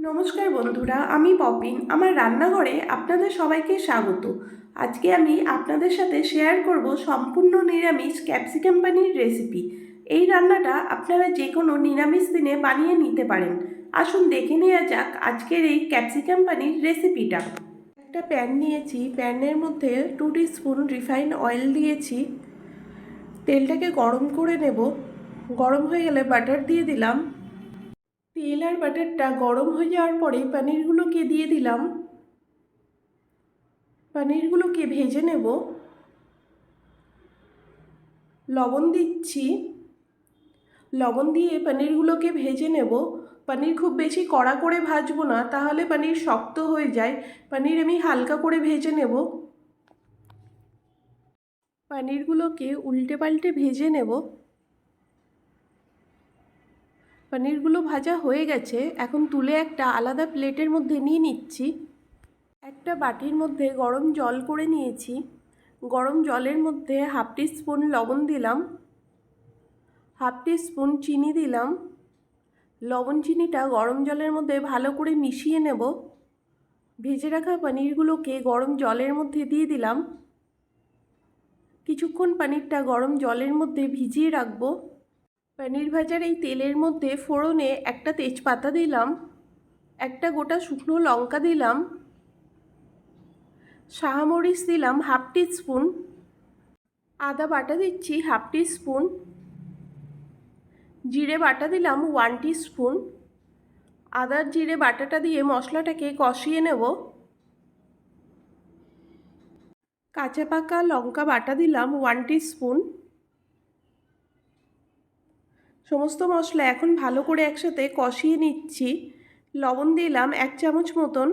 নমস্কার বন্ধুরা, আমি পপিন। আমার রান্নাঘরে আপনাদের সবাইকে স্বাগত। আজকে আমি আপনাদের সাথে শেয়ার করব সম্পূর্ণ নিরামিষ ক্যাপসিকাম পানির রেসিপি। এই রান্নাটা আপনারা যে কোনো নিরামিষ দিনে বানিয়ে নিতে পারেন। আসুন দেখে নেওয়া যাক আজকের এই ক্যাপসিকাম পানির রেসিপিটা। একটা প্যান নিয়েছি, প্যানের মধ্যে 2 টিস্পুন রিফাইন অয়েল দিয়েছি। তেলটাকে গরম করে নেব। গরম হয়ে গেলে বাটার দিয়ে দিলাম। তেল আর বাটারটা গরম হয়ে যাওয়ার পরে পনিরগুলোকে দিয়ে দিলাম। পনিরগুলোকে ভেজে নেব। লবণ দিচ্ছি। লবণ দিয়ে পনিরগুলোকে ভেজে নেব। পনির খুব বেশি কড়া করে ভাজবো না, তাহলে পনির শক্ত হয়ে যায়। পনির আমি হালকা করে ভেজে নেব। পনিরগুলোকে উল্টে পাল্টে ভেজে নেব। পনিরগুলো ভাজা হয়ে গেছে, এখন তুলে একটা আলাদা প্লেটের মধ্যে নিয়ে নিচ্ছি। একটা বাটির মধ্যে গরম জল করে নিয়েছি। গরম জলের মধ্যে 1/2 টিস্পুন লবণ দিলাম, 1/2 টিস্পুন চিনি দিলাম। লবণ চিনিটা গরম জলের মধ্যে ভালো করে মিশিয়ে নেব। ভেজে রাখা পনিরগুলোকে গরম জলের মধ্যে দিয়ে দিলাম। কিছুক্ষণ পনিরটা গরম জলের মধ্যে ভিজিয়ে রাখবো। পনির ভাজার এই তেলের মধ্যে ফোড়নে একটা তেজপাতা দিলাম, একটা গোটা শুকনো লঙ্কা দিলাম, শাহমরিচ দিলাম 1/2 টিস্পুন, আদা বাটা দিচ্ছি 1/2 টিস্পুন, জিরে বাটা দিলাম 1 টিস্পুন। আদার জিরে বাটাটা দিয়ে মশলাটাকে কষিয়ে নেব। কাঁচা পাকা লঙ্কা বাটা দিলাম 1 টিস্পুন। সমস্ত মশলা এখন ভালো করে একসাথে কষিয়ে নিচ্ছি। লবণ দিলাম 1 চামচ মতন,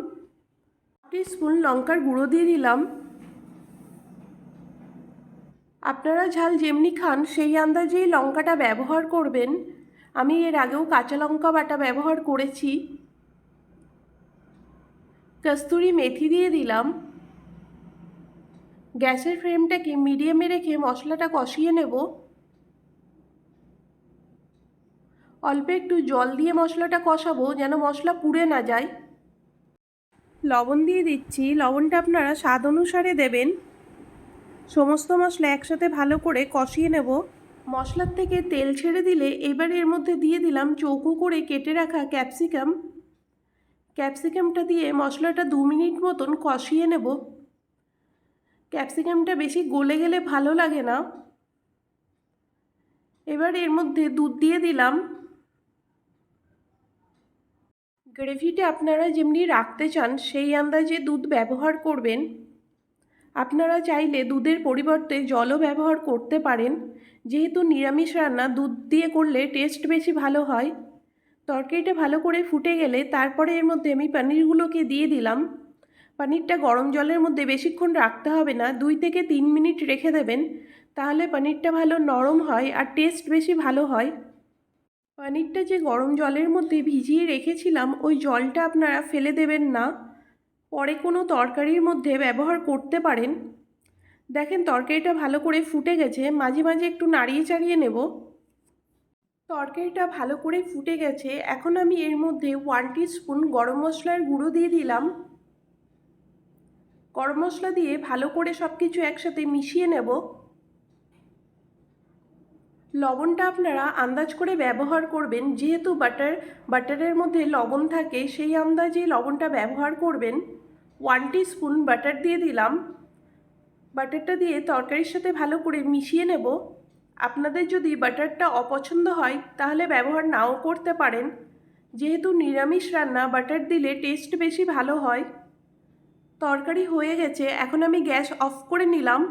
1 টিস্পুন লঙ্কার গুঁড়ো দিয়ে দিলাম। আপনারা ঝাল যেমনি খান সেই আন্দাজেই লঙ্কাটা ব্যবহার করবেন। আমি এর আগেও কাঁচা লঙ্কা বাটা ব্যবহার করেছি। কস্তুরি মেথি দিয়ে দিলাম। গ্যাসের ফ্লেমটাকে মিডিয়ামে রেখে মশলাটা কষিয়ে নেব। অল্প একটু জল দিয়ে মশলাটা কষাবো, যেন মশলা পুড়ে না যায়। লবণ দিয়ে দিচ্ছি, লবণটা আপনারা স্বাদ অনুসারে দেবেন। সমস্ত মশলা একসাথে ভালো করে কষিয়ে নেব। মশলার থেকে তেল ছেড়ে দিলে এবার এর মধ্যে দিয়ে দিলাম চৌকো করে কেটে রাখা ক্যাপসিকাম। ক্যাপসিকামটা দিয়ে মশলাটা 2 মিনিট মতন কষিয়ে নেব। ক্যাপসিকামটা বেশি গলে গেলে ভালো লাগে না। এবার এর মধ্যে দুধ দিয়ে দিলাম। গ্রেভিটা আপনারা যেমনি রাখতে চান সেই আন্দাজে দুধ ব্যবহার করবেন। আপনারা চাইলে দুধের পরিবর্তে জলও ব্যবহার করতে পারেন। যেহেতু নিরামিষ রান্না, দুধ দিয়ে করলে টেস্ট বেশি ভালো হয়। তরকারিটা ভালো করে ফুটে গেলে তারপরে এর মধ্যে আমি পনিরগুলোকে দিয়ে দিলাম। পনিরটা গরম জলের মধ্যে বেশিক্ষণ রাখতে হবে না, 2 থেকে 3 মিনিট রেখে দেবেন। তাহলে পনিরটা ভালো নরম হয় আর টেস্ট বেশি ভালো হয়। পনিরটা যে গরম জলের মধ্যে ভিজিয়ে রেখেছিলাম, ওই জলটা আপনারা ফেলে দেবেন না, পরে কোনো তরকারির মধ্যে ব্যবহার করতে পারেন। দেখেন তরকারিটা ভালো করে ফুটে গেছে, মাঝে মাঝে একটু নাড়িয়ে চাড়িয়ে নেব। তরকারিটা ভালো করে ফুটে গেছে, এখন আমি এর মধ্যে 1 টিস্পুন গরম মশলার গুঁড়ো দিয়ে দিলাম। গরম মশলা দিয়ে ভালো করে সব কিছু একসাথে মিশিয়ে নেব। লবণটা আপনারা আন্দাজ করে ব্যবহার করবেন, যেহেতু বাটারের মধ্যে লবণ থাকে, সেই আন্দাজে লবণটা ব্যবহার করবেন। 1 টিস্পুন বাটার দিয়ে দিলাম। বাটারটা দিয়ে তরকারির সাথে ভালো করে মিশিয়ে নেব। আপনাদের যদি বাটারটা অপছন্দ হয় তাহলে ব্যবহার নাও করতে পারেন। যেহেতু নিরামিষ রান্না, বাটার দিলে টেস্ট বেশি ভালো হয়। তরকারি হয়ে গেছে, এখন আমি গ্যাস অফ করে নিলাম।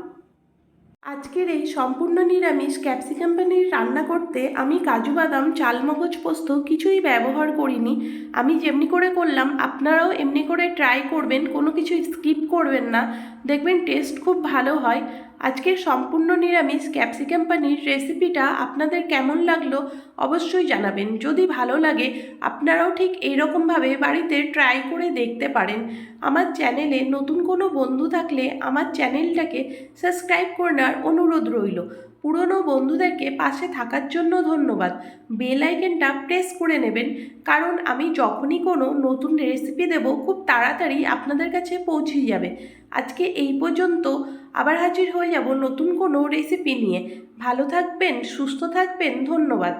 আজকের এই সম্পূর্ণ নিরামিষ ক্যাপসিকাম পনির রান্না করতে আমি কাজু বাদাম, চালমগজ, পোস্ত কিছুই ব্যবহার করিনি। আমি যেমনি করে করলাম আপনারাও এমনি করে ট্রাই করবেন, কোনো কিছু স্কিপ করবেন না, দেখবেন টেস্ট খুব ভালো হয়। আজকের সম্পূর্ণ নিরামিষ ক্যাপসিকাম পানির রেসিপিটা আপনাদের কেমন লাগলো অবশ্যই জানাবেন। যদি ভালো লাগে আপনারাও ঠিক এইরকমভাবে বাড়িতে ট্রাই করে দেখতে পারেন। আমার চ্যানেলে নতুন কোনো বন্ধু থাকলে আমার চ্যানেলটাকে সাবস্ক্রাইব করে নেওয়ার অনুরোধ রইল। পুরনো বন্ধুদেরকে পাশে থাকার জন্য ধন্যবাদ। বেল আইকনটা প্রেস করে নেবেন, কারণ আমি যখনই কোনো নতুন রেসিপি দেব খুব তাড়াতাড়ি আপনাদের কাছে পৌঁছে যাবে। আজকে এই পর্যন্ত, আবার হাজির হয়ে যাব নতুন কোনো রেসিপি নিয়ে। ভালো থাকবেন, সুস্থ থাকবেন, ধন্যবাদ।